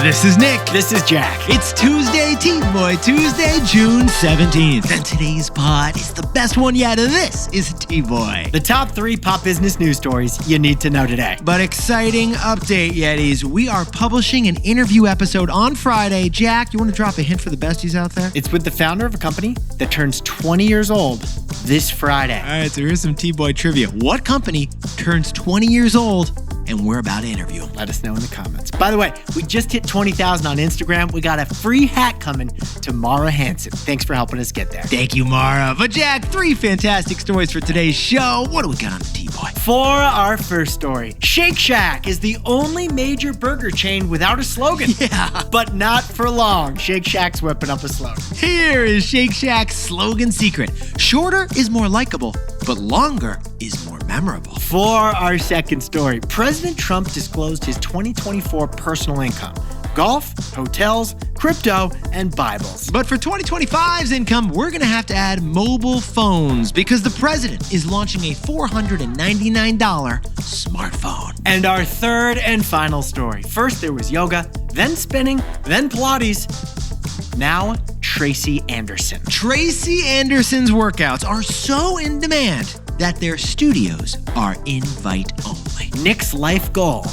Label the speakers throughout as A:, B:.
A: This is Nick.
B: This is Jack.
A: It's Tuesday, TBOY Tuesday, June 17th. And today's pod is the best one yet. This is TBOY.
B: The top 3 pop business news stories you need to know today.
A: But exciting update, Yetis. We are publishing an interview episode on Friday. Jack, you want to drop a hint for the besties out there?
B: It's with the founder of a company that turns 20 years old this Friday.
A: All right, so here's some TBOY trivia. What company turns 20 years old and we're about to interview them?
B: Let us know in the comments. By the way, we just hit 20,000 on Instagram. We got a free hat coming to Mara Hansen. Thanks for helping us get there.
A: Thank you, Mara. But Jack, 3 fantastic stories for today's show. What do we got on the TBOY?
B: For our first story, SHAK is the only major burger chain without a slogan.
A: Yeah.
B: But not for long. Shack's whipping up a slogan.
A: Here is SHAK's slogan secret. Shorter is more likable, but longer is more memorable.
B: For our second story, President Trump disclosed his 2024 personal income. Golf, hotels, crypto, and Bibles.
A: But for 2025's income, we're going to have to add mobile phones because the president is launching a $499 smartphone.
B: And our third and final story. First there was yoga, then spinning, then Pilates. Now, Tracy Anderson.
A: Tracy Anderson's workouts are so in demand that their studios are invite only.
B: Nick's life goal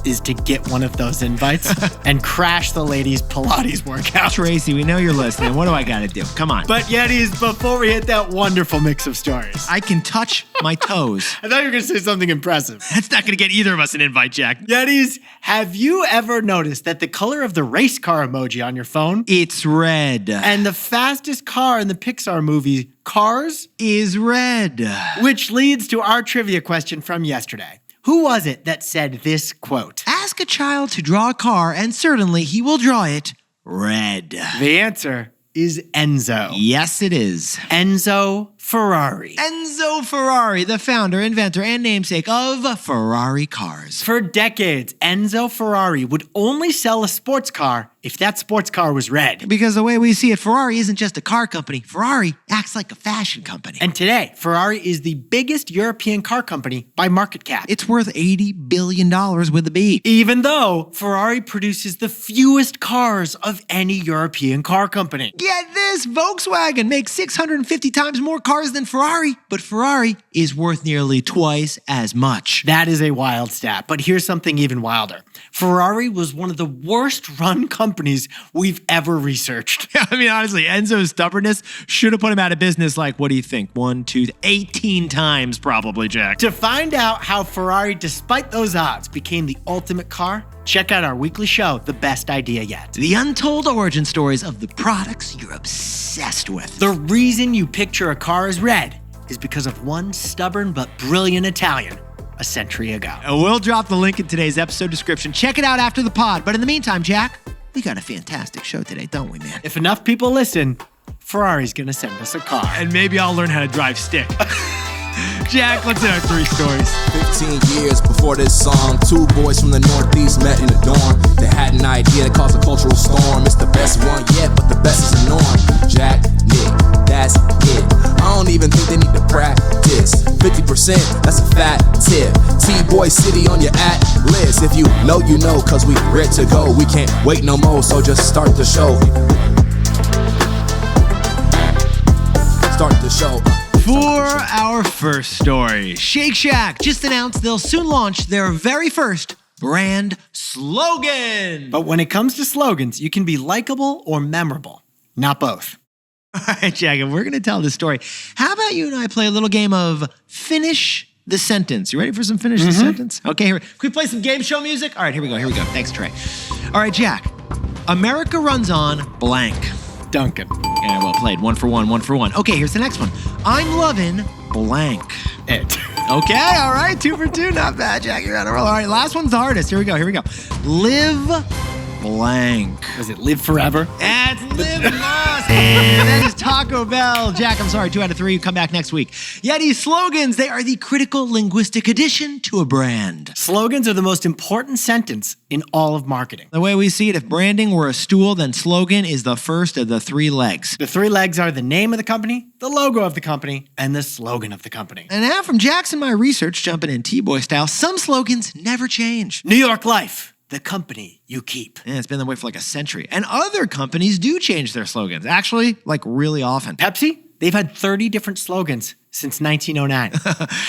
B: is to get one of those invites and crash the ladies' Pilates workout.
A: Tracy, we know you're listening. What do I got to do? Come on.
B: But Yetis, before we hit that wonderful mix of stories.
A: I can touch my toes.
B: I thought you were going to say something impressive.
A: That's not going to get either of us an invite, Jack.
B: Yetis, have you ever noticed that the color of the race car emoji on your phone?
A: It's red.
B: And the fastest car in the Pixar movie, Cars?
A: Is red.
B: Which leads to our trivia question from yesterday. Who was it that said this quote?
A: Ask a child to draw a car, and certainly he will draw it red.
B: The answer is Enzo.
A: Yes, it is.
B: Enzo Ferrari.
A: Enzo Ferrari, the founder, inventor, and namesake of Ferrari cars.
B: For decades, Enzo Ferrari would only sell a sports car if that sports car was red.
A: Because the way we see it, Ferrari isn't just a car company. Ferrari acts like a fashion company.
B: And today, Ferrari is the biggest European car company by market cap.
A: It's worth $80 billion with a B.
B: Even though Ferrari produces the fewest cars of any European car company.
A: Get this, Volkswagen makes 650 times more cars than Ferrari, but Ferrari is worth nearly twice as much.
B: That is a wild stat, but here's something even wilder. Ferrari was one of the worst run companies we've ever researched.
A: I mean, honestly, Enzo's stubbornness should have put him out of business like, what do you think? 18 times probably, Jack.
B: To find out how Ferrari, despite those odds, became the ultimate car, check out our weekly show, The Best Idea Yet.
A: The untold origin stories of the products you're obsessed with.
B: The reason you picture a car as red is because of one stubborn but brilliant Italian a century ago.
A: We'll drop the link in today's episode description. Check it out after the pod. But in the meantime, Jack, we got a fantastic show today, don't we, man?
B: If enough people listen, Ferrari's gonna send us a car.
A: And maybe I'll learn how to drive stick. Jack, let's hit our 3 stories.
C: 15 years before this song, 2 boys from the Northeast met in a dorm. They had an idea that caused a cultural storm. It's the best one yet, but the best is the norm. Jack, Nick, that's it. I don't even think they need to practice. 50%, that's a fat tip. TBOY City on your at-list. If you know, you know, cause we ready to go. We can't wait no more, so just start the show. Start the show.
A: For our first story, SHAK just announced they'll soon launch their very first brand slogan.
B: But when it comes to slogans, you can be likable or memorable, not both.
A: All right, Jack, if we're going to tell this story, how about you and I play a little game of Finish the Sentence? You ready for some Finish the Sentence? Okay, here. Can we play some game show music? All right, here we go. Thanks, Trey. All right, Jack. America runs on blank.
B: Duncan.
A: Yeah, well played. 1 for 1, 1 for 1. Okay, here's the next one. I'm loving blank.
B: It.
A: Okay, all right. 2 for 2. Not bad, Jack. You're on a roll. All right, last one's the hardest. Here we go. Live blank.
B: Was it Live Forever?
A: That's Live Musk. That is Taco Bell. Jack, I'm sorry. 2 out of 3. Come back next week. Yeti slogans, they are the critical linguistic addition to a brand.
B: Slogans are the most important sentence in all of marketing.
A: The way we see it, if branding were a stool, then slogan is the first of the 3 legs.
B: The 3 legs are the name of the company, the logo of the company, and the slogan of the company.
A: And now from Jack's and my research, jumping in TBOY style, some slogans never change.
B: New York Life. the company you keep.
A: Yeah, it's been that way for like a century. And other companies do change their slogans, actually, like really often.
B: Pepsi, they've had 30 different slogans since 1909.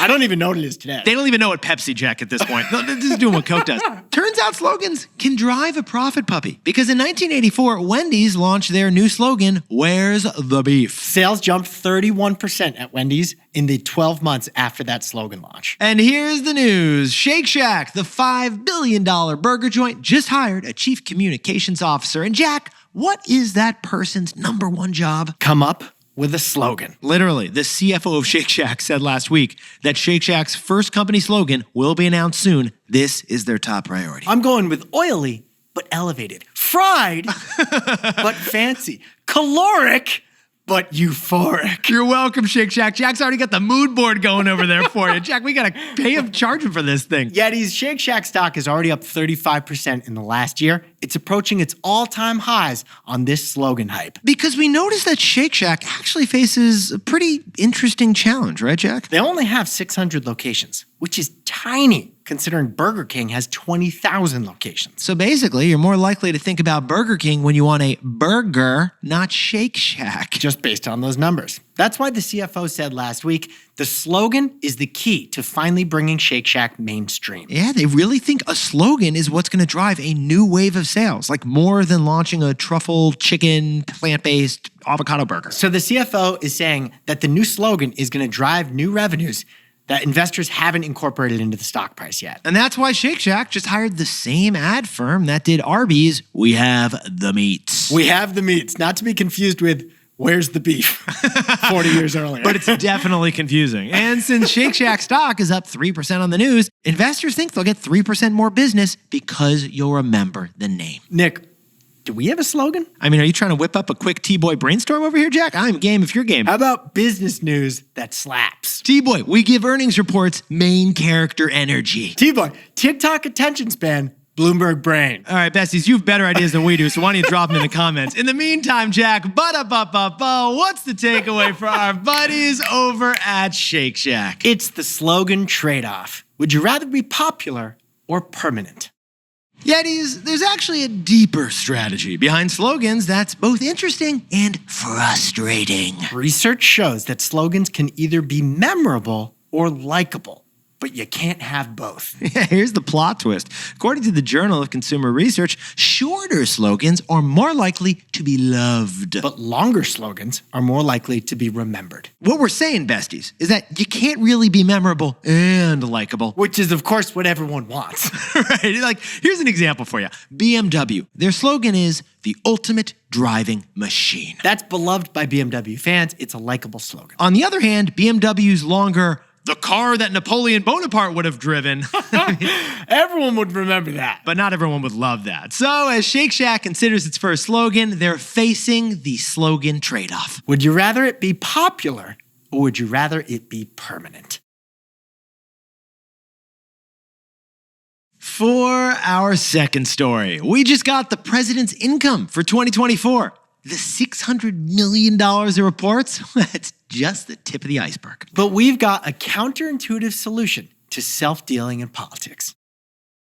B: I don't even know what it is today.
A: They don't even know what Pepsi, Jack, at this point. No, they're just doing what Coke does. Turns out slogans can drive a profit, puppy. Because in 1984, Wendy's launched their new slogan, "Where's the beef?"
B: Sales jumped 31% at Wendy's in the 12 months after that slogan launch.
A: And here's the news. Shake Shack, the $5 billion burger joint, just hired a chief communications officer. And Jack, what is that person's number one job?
B: Come up with a slogan.
A: Literally, the CFO of Shake Shack said last week that Shake Shack's first company slogan will be announced soon. This is their top priority.
B: I'm going with oily, but elevated. Fried, but fancy. Caloric, but euphoric.
A: You're welcome, Shake Shack. Jack's already got the mood board going over there for you. Jack, we got to pay him, charge him for this thing.
B: Yeti's Shake Shack stock is already up 35% in the last year. It's approaching its all-time highs on this slogan hype.
A: Because we noticed that Shake Shack actually faces a pretty interesting challenge, right, Jack?
B: They only have 600 locations, which is tiny considering Burger King has 20,000 locations.
A: So basically, you're more likely to think about Burger King when you want a burger, not Shake Shack.
B: Just based on those numbers. That's why the CFO said last week, the slogan is the key to finally bringing Shake Shack mainstream.
A: Yeah, they really think a slogan is what's going to drive a new wave of sales, like more than launching a truffle chicken plant-based avocado burger.
B: So the CFO is saying that the new slogan is going to drive new revenues that investors haven't incorporated into the stock price yet.
A: And that's why Shake Shack just hired the same ad firm that did Arby's. We have the meats.
B: We have the meats, not to be confused with where's the beef 40 years earlier.
A: But it's definitely confusing. And since Shake Shack stock is up 3% on the news, investors think they'll get 3% more business because you'll remember the name.
B: Nick, do we have a slogan?
A: I mean, are you trying to whip up a quick T-Boy brainstorm over here, Jack? I'm game if you're game.
B: How about business news that slaps?
A: T-Boy, we give earnings reports main character energy.
B: T-Boy, TikTok attention span, Bloomberg brain.
A: All right, besties, you have better ideas than we do, so why don't you drop them in the comments. In the meantime, Jack, what's the takeaway for our buddies over at Shake Shack?
B: It's the slogan trade-off. Would you rather be popular or permanent?
A: Yetis, there's actually a deeper strategy behind slogans that's both interesting and frustrating.
B: Research shows that slogans can either be memorable or likable, but you can't have both.
A: Yeah, here's the plot twist. According to the Journal of Consumer Research, shorter slogans are more likely to be loved.
B: But longer slogans are more likely to be remembered.
A: What we're saying, besties, is that you can't really be memorable and likable.
B: Which is, of course, what everyone wants.
A: Right? Like, here's an example for you. BMW. Their slogan is the ultimate driving machine.
B: That's beloved by BMW fans. It's a likable slogan.
A: On the other hand, BMW's longer, the car that Napoleon Bonaparte would have driven.
B: Everyone would remember that.
A: But not everyone would love that. So as Shake Shack considers its first slogan, they're facing the slogan trade-off.
B: Would you rather it be popular or would you rather it be permanent?
A: For our second story, we just got the president's income for 2024. The $600 million it reports, that's just the tip of the iceberg.
B: But we've got a counterintuitive solution to self-dealing in politics.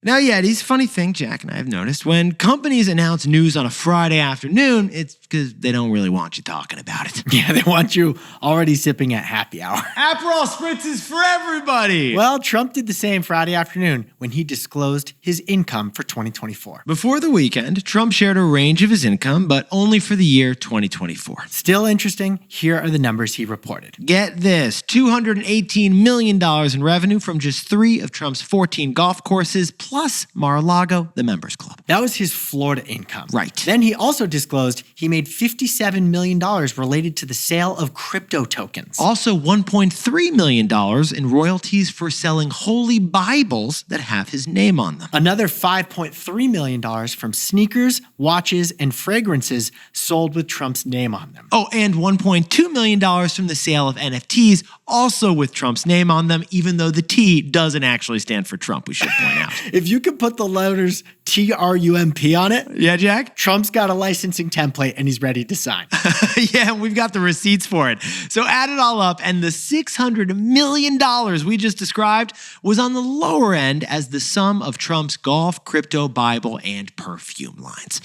A: Now, Yetis, funny thing Jack and I have noticed, when companies announce news on a Friday afternoon, it's because they don't really want you talking about it.
B: Yeah, they want you already sipping at happy hour.
A: Aperol Spritz is for everybody.
B: Well, Trump did the same Friday afternoon when he disclosed his income for 2024.
A: Before the weekend, Trump shared a range of his income, but only for the year 2024.
B: Still interesting, here are the numbers he reported.
A: Get this, $218 million in revenue from just 3 of Trump's 14 golf courses, plus Mar-a-Lago, the members club.
B: That was his Florida income.
A: Right.
B: Then he also disclosed he made $57 million related to the sale of crypto tokens.
A: Also $1.3 million in royalties for selling holy Bibles that have his name on them.
B: Another $5.3 million from sneakers, watches, and fragrances sold with Trump's name on them.
A: Oh, and $1.2 million from the sale of NFTs, also with Trump's name on them, even though the T doesn't actually stand for Trump, we should point out.
B: if you could put the letters TRUMP on it,
A: Yeah, Jack?
B: Trump's got a licensing template and he's ready to sign.
A: Yeah, we've got the receipts for it. So add it all up, and the $600 million we just described was on the lower end as the sum of Trump's golf, crypto, Bible, and perfume lines.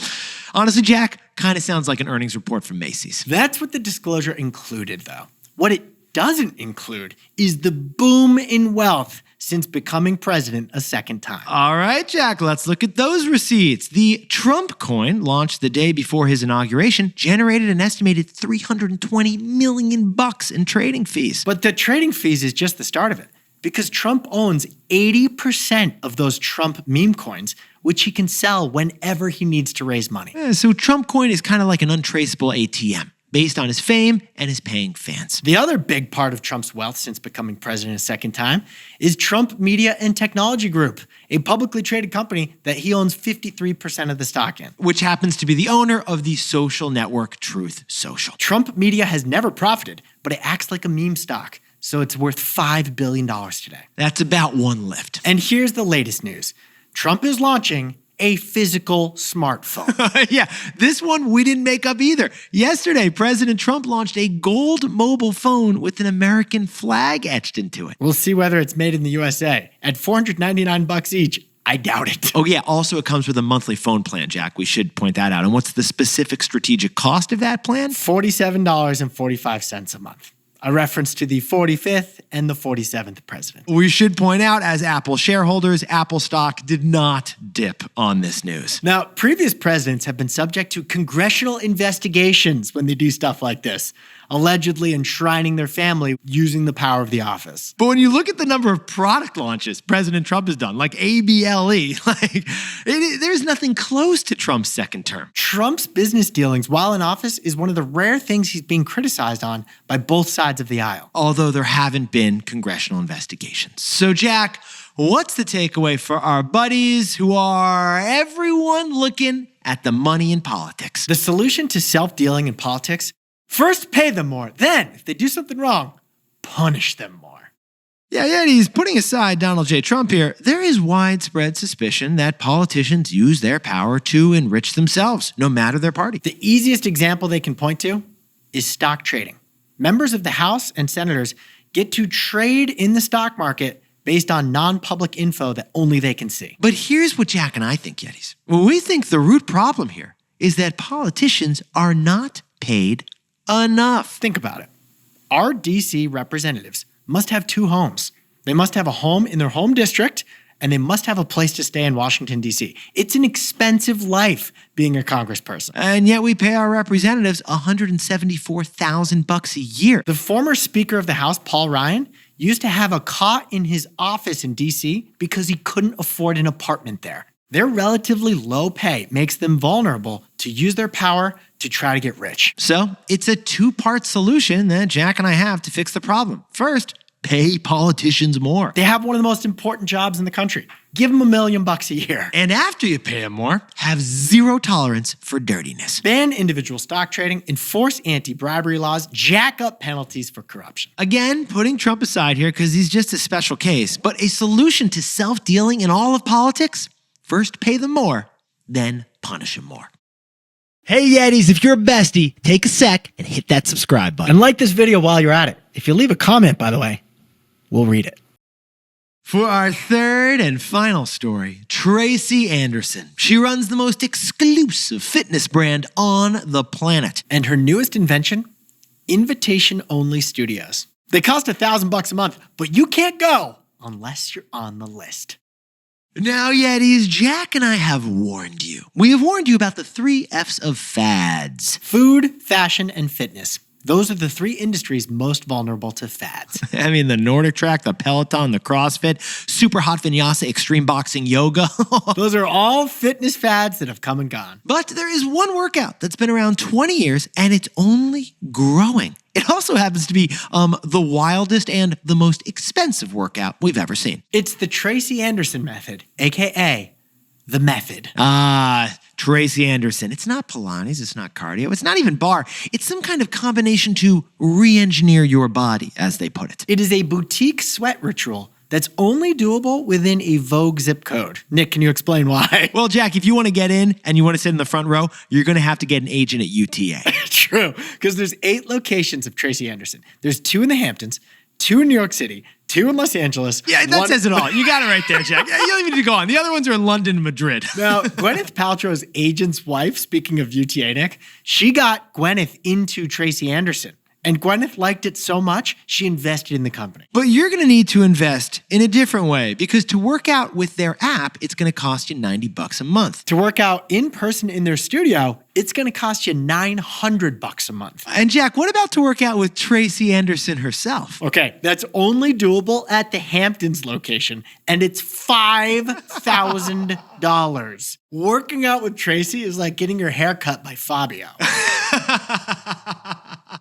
A: Honestly, Jack, kind of sounds like an earnings report from Macy's.
B: That's what the disclosure included, though. What it doesn't include is the boom in wealth since becoming president a second time.
A: All right, Jack, let's look at those receipts. The Trump coin, launched the day before his inauguration, generated an estimated $320 million in trading fees.
B: But the trading fees is just the start of it, because Trump owns 80% of those Trump meme coins, which he can sell whenever he needs to raise money.
A: So Trump coin is kind of like an untraceable ATM, based on his fame and his paying fans.
B: The other big part of Trump's wealth since becoming president a second time is Trump Media and Technology Group, a publicly traded company that he owns 53% of the stock in.
A: Which happens to be the owner of the social network Truth Social.
B: Trump Media has never profited, but it acts like a meme stock, so it's worth $5 billion today.
A: That's about one lift.
B: And here's the latest news. Trump is launching a physical smartphone.
A: Yeah, this one we didn't make up either. Yesterday, President Trump launched a gold mobile phone with an American flag etched into it.
B: We'll see whether it's made in the USA. At $499 each, I doubt it.
A: Oh yeah, also it comes with a monthly phone plan, Jack. We should point that out. And what's the specific strategic cost of that plan?
B: $47.45 a month. A reference to the 45th and the 47th president.
A: We should point out, as Apple shareholders, Apple stock did not dip on this news.
B: Now, previous presidents have been subject to congressional investigations when they do stuff like this, allegedly enshrining their family using the power of the office.
A: But when you look at the number of product launches President Trump has done, like ABLE, there's nothing close to Trump's second term.
B: Trump's business dealings while in office is one of the rare things he's being criticized on by both sides of the aisle.
A: Although there haven't been congressional investigations. So, Jack, what's the takeaway for our buddies who are everyone looking at the money in politics?
B: The solution to self-dealing in politics: first, pay them more. Then, if they do something wrong, punish them more.
A: Yeah, he's putting aside Donald J. Trump here. There is widespread suspicion that politicians use their power to enrich themselves, no matter their party.
B: The easiest example they can point to is stock trading. Members of the House and senators get to trade in the stock market based on non-public info that only they can see.
A: But here's what Jack and I think, Yetis. We think the root problem here is that politicians are not paid enough.
B: Think about it. Our DC representatives must have two homes. They must have a home in their home district, and they must have a place to stay in Washington, D.C. It's an expensive life being a congressperson.
A: And yet we pay our representatives $174,000 a year.
B: The former Speaker of the House, Paul Ryan, used to have a cot in his office in D.C. because he couldn't afford an apartment there. Their relatively low pay makes them vulnerable to use their power to try to get rich.
A: So it's a two-part solution that Jack and I have to fix the problem. First, pay politicians more.
B: They have one of the most important jobs in the country. Give them $1 million a year.
A: And after you pay them more, have zero tolerance for dirtiness.
B: Ban individual stock trading, enforce anti-bribery laws, jack up penalties for corruption.
A: Again, putting Trump aside here because he's just a special case, but a solution to self-dealing in all of politics? First, pay them more, then punish them more. Hey Yetis, if you're a bestie, take a sec and hit that subscribe button.
B: And like this video while you're at it. If you leave a comment, by the way, we'll read it.
A: For our third and final story, Tracy Anderson. She runs the most exclusive fitness brand on the planet.
B: And her newest invention? Invitation-only studios. They cost $1,000 a month, but you can't go unless you're on the list.
A: Now, Yetis, Jack and I have warned you. We have warned you about the 3 F's of fads.
B: Food, fashion, and fitness. Those are the 3 industries most vulnerable to fads.
A: I mean, the Nordic track, the Peloton, the CrossFit, super hot vinyasa, extreme boxing, yoga.
B: Those are all fitness fads that have come and gone.
A: But there is one workout that's been around 20 years, and it's only growing. It also happens to be the wildest and the most expensive workout we've ever seen.
B: It's the Tracy Anderson method, aka the method.
A: Tracy Anderson. It's not Pilates, it's not cardio, it's not even bar. It's some kind of combination to re-engineer your body, as they put it.
B: It is a boutique sweat ritual that's only doable within a Vogue zip code. Nick, can you explain why?
A: Well, Jack, if you want to get in and you want to sit in the front row, you're going to have to get an agent at UTA.
B: True, because there's 8 locations of Tracy Anderson. There's 2 in the Hamptons, 2 in New York City, 2 in Los Angeles.
A: Yeah, that says it all. You got it right there, Jack. Yeah, you don't even need to go on. The other ones are in London and Madrid.
B: Now, Gwyneth Paltrow's agent's wife, speaking of UTA, Nick, she got Gwyneth into Tracy Anderson. And Gwyneth liked it so much, she invested in the company.
A: But you're going to need to invest in a different way because to work out with their app, it's going to cost you $90 a month.
B: To work out in person in their studio, it's going to cost you $900 a month.
A: And Jack, what about to work out with Tracy Anderson herself?
B: Okay, that's only doable at the Hamptons location, and it's $5,000. Working out with Tracy is like getting your hair cut by Fabio.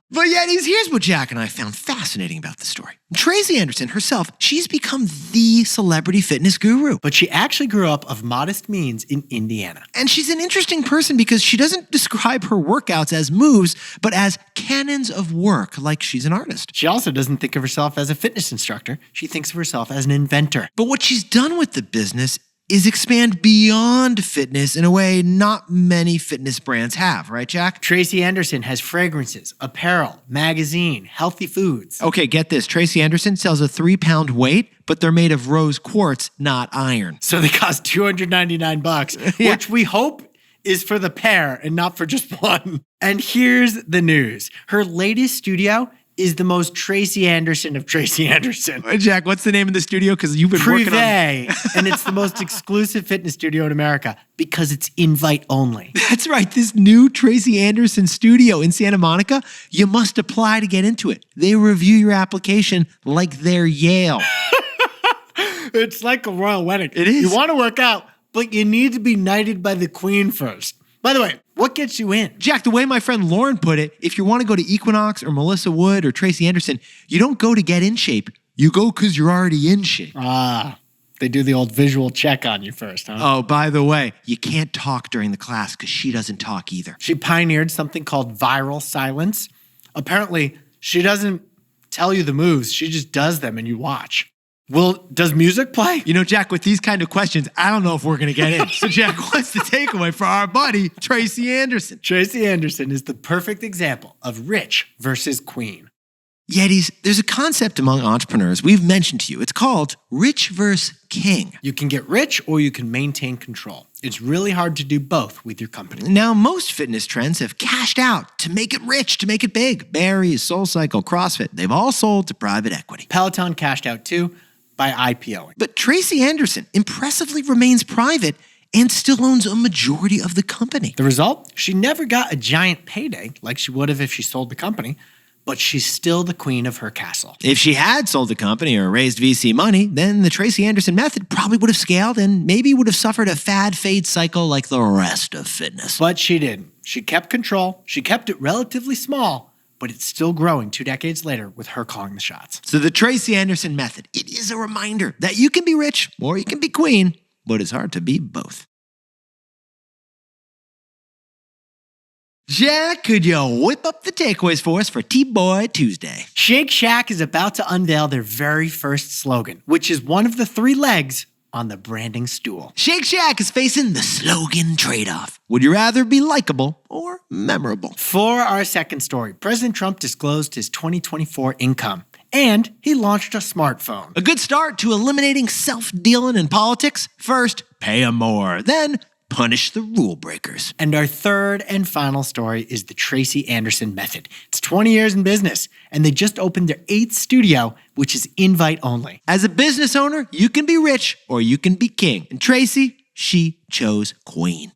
A: But yet, here's what Jack and I found fascinating about the story. Tracy Anderson herself, she's become the celebrity fitness guru.
B: But she actually grew up of modest means in Indiana.
A: And she's an interesting person because she doesn't describe her workouts as moves, but as canons of work, like she's an artist.
B: She also doesn't think of herself as a fitness instructor. She thinks of herself as an inventor.
A: But what she's done with the business is expand beyond fitness in a way not many fitness brands have, right, Jack?
B: Tracy Anderson has fragrances, apparel, magazine, healthy foods.
A: Okay, get this. Tracy Anderson sells a 3-pound weight, but they're made of rose quartz, not iron.
B: So they cost $299,
A: Yeah.
B: which we hope is for the pair and not for just one. And here's the news. Her latest studio is the most Tracy Anderson of Tracy Anderson.
A: Jack, what's the name of the studio? Because you've been working on...
B: And it's the most exclusive fitness studio in America because it's invite only.
A: That's right. This new Tracy Anderson studio in Santa Monica, you must apply to get into it. They review your application like they're Yale.
B: It's like a royal wedding.
A: It is.
B: You want to work out, but you need to be knighted by the queen first. By the way, what gets you in?
A: Jack, the way my friend Lauren put it, if you want to go to Equinox or Melissa Wood or Tracy Anderson, you don't go to get in shape. You go because you're already in shape.
B: Ah, they do the old visual check on you first, huh?
A: Oh, by the way, you can't talk during the class because she doesn't talk either.
B: She pioneered something called viral silence. Apparently, she doesn't tell you the moves. She just does them and you watch. Well, does music play?
A: You know, Jack, with these kind of questions, I don't know if we're going to get in. So, Jack, what's the takeaway for our buddy, Tracy Anderson?
B: Tracy Anderson is the perfect example of rich versus queen.
A: Yetis, there's a concept among entrepreneurs we've mentioned to you. It's called rich versus king.
B: You can get rich or you can maintain control. It's really hard to do both with your company.
A: Now, most fitness trends have cashed out to make it rich, to make it big. Barry's, SoulCycle, CrossFit, they've all sold to private equity.
B: Peloton cashed out too by IPOing.
A: But Tracy Anderson impressively remains private and still owns a majority of the company.
B: The result? She never got a giant payday like she would have if she sold the company, but she's still the queen of her castle.
A: If she had sold the company or raised VC money, then the Tracy Anderson method probably would have scaled and maybe would have suffered a fad-fade cycle like the rest of fitness.
B: But she didn't. She kept control. She kept it relatively small, but it's still growing 2 decades later with her calling the shots.
A: So the Tracy Anderson method, it is a reminder that you can be rich or you can be queen, but it's hard to be both. Jack, could you whip up the takeaways for us for TBOY Tuesday?
B: SHAK is about to unveil their very first slogan, which is one of the 3 legs on the branding stool.
A: SHAK is facing the slogan trade-off. Would you rather be likable or memorable?
B: For our second story, President Trump disclosed his 2024 income, and he launched a smartphone.
A: A good start to eliminating self-dealing in politics. First, pay 'em more. Then, punish the rule breakers.
B: And our third and final story is the Tracy Anderson method. It's 20 years in business, and they just opened their 8th studio, which is invite only.
A: As a business owner, you can be rich or you can be king. And Tracy, she chose queen.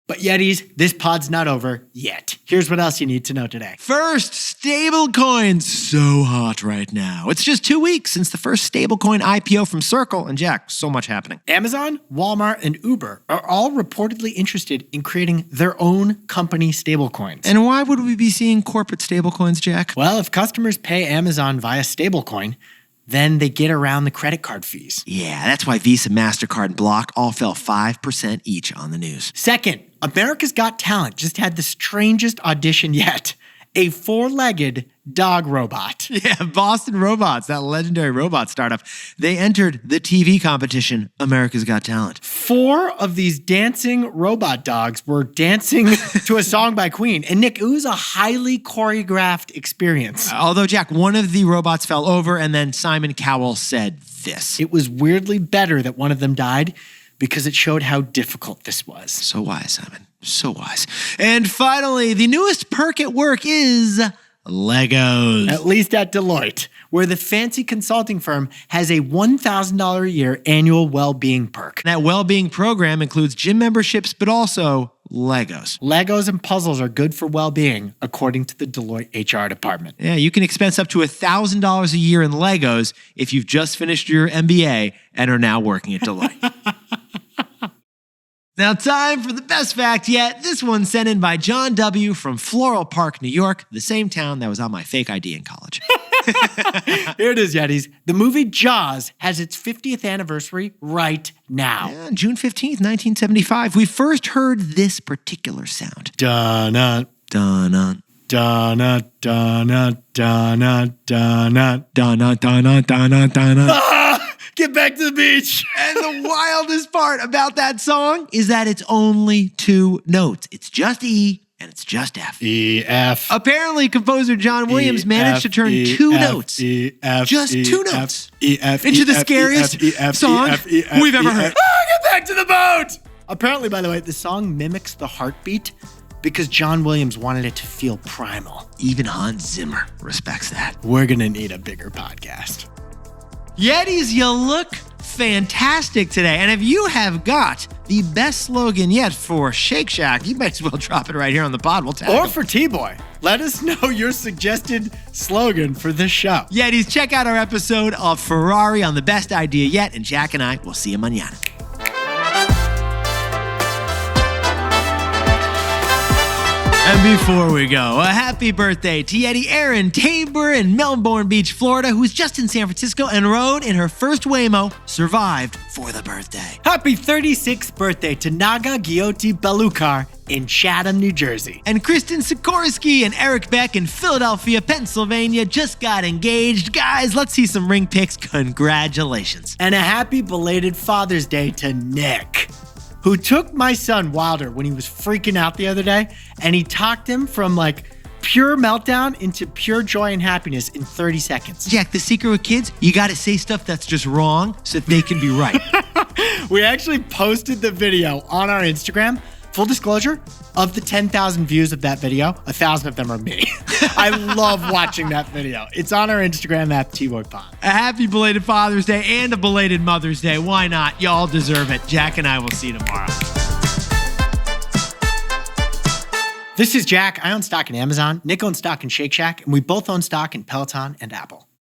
B: But Yetis, this pod's not over yet. Here's what else you need to know today.
A: First, stablecoins. So hot right now. It's just 2 weeks since the first stablecoin IPO from Circle. And Jack, so much happening.
B: Amazon, Walmart, and Uber are all reportedly interested in creating their own company stablecoins.
A: And why would we be seeing corporate stablecoins, Jack?
B: Well, if customers pay Amazon via stablecoin, then they get around the credit card fees.
A: Yeah, that's why Visa, MasterCard, and Block all fell 5% each on the news.
B: Second, America's Got Talent just had the strangest audition yet. a four-legged dog robot.
A: Yeah, Boston Robots, that legendary robot startup. They entered the TV competition, America's Got Talent.
B: 4 of these dancing robot dogs were dancing to a song by Queen. And Nick, it was a highly choreographed experience.
A: Although, Jack, one of the robots fell over, and then Simon Cowell said this.
B: It was weirdly better that one of them died because it showed how difficult this was.
A: So wise, Simon. So wise. And finally, the newest perk at work is Legos.
B: At least at Deloitte, where the fancy consulting firm has a $1,000 a year annual well-being perk.
A: That well-being program includes gym memberships, but also Legos.
B: Legos and puzzles are good for well-being, according to the Deloitte HR department.
A: Yeah, you can expense up to $1,000 a year in Legos if you've just finished your MBA and are now working at Deloitte. Now, time for the best fact yet. This one sent in by John W. from Floral Park, New York, the same town that was on my fake ID in college.
B: Here it is, Yetis. The movie Jaws has its 50th anniversary right now.
A: Yeah, June 15th, 1975. We first heard this particular sound.
B: Dun-dun,
A: Dun-dun.
B: dun-dun, dun-dun, dun-dun, dun-dun.
A: Dun-dun, dun-dun, dun-dun, dun-dun.
B: Get back to the beach.
A: And the wildest part about that song is that it's only 2 notes. It's just E and it's just F.
B: E, F.
A: Apparently, composer John Williams managed to turn 2 notes, just 2 notes, into the scariest song we've ever heard.
B: Get back to the boat. Apparently, by the way, the song mimics the heartbeat because John Williams wanted it to feel primal.
A: Even Hans Zimmer respects that.
B: We're going to need a bigger podcast.
A: Yetis, you look fantastic today. And if you have got the best slogan yet for SHAK, you might as well drop it right here on the pod. We'll tag
B: Or
A: them.
B: for T-Boy. Let us know your suggested slogan for this show.
A: Yetis, check out our episode of Ferrari on the best idea yet. And Jack and I will see you mañana. And before we go, a happy birthday to Yeti Erin Tabor in Melbourne Beach, Florida, who's just in San Francisco and rode in her first Waymo, survived for the birthday.
B: Happy 36th birthday to Naga Gyoti Belukar in Chatham, New Jersey.
A: And Kristen Sikorsky and Eric Beck in Philadelphia, Pennsylvania just got engaged. Guys, let's see some ring pics. Congratulations.
B: And a happy belated Father's Day to Nick, who took my son Wilder when he was freaking out the other day, and he talked him from like pure meltdown into pure joy and happiness in 30 seconds.
A: Jack, the secret with kids, you got to say stuff that's just wrong so that they can be right.
B: We actually posted the video on our Instagram. Full disclosure, of the 10,000 views of that video, 1,000 of them are me. I love watching that video. It's on our Instagram at TBOY Pod.
A: A happy belated Father's Day and a belated Mother's Day. Why not? Y'all deserve it. Jack and I will see you tomorrow.
B: This is Jack. I own stock in Amazon. Nick owns stock in Shake Shack, and we both own stock in Peloton and Apple.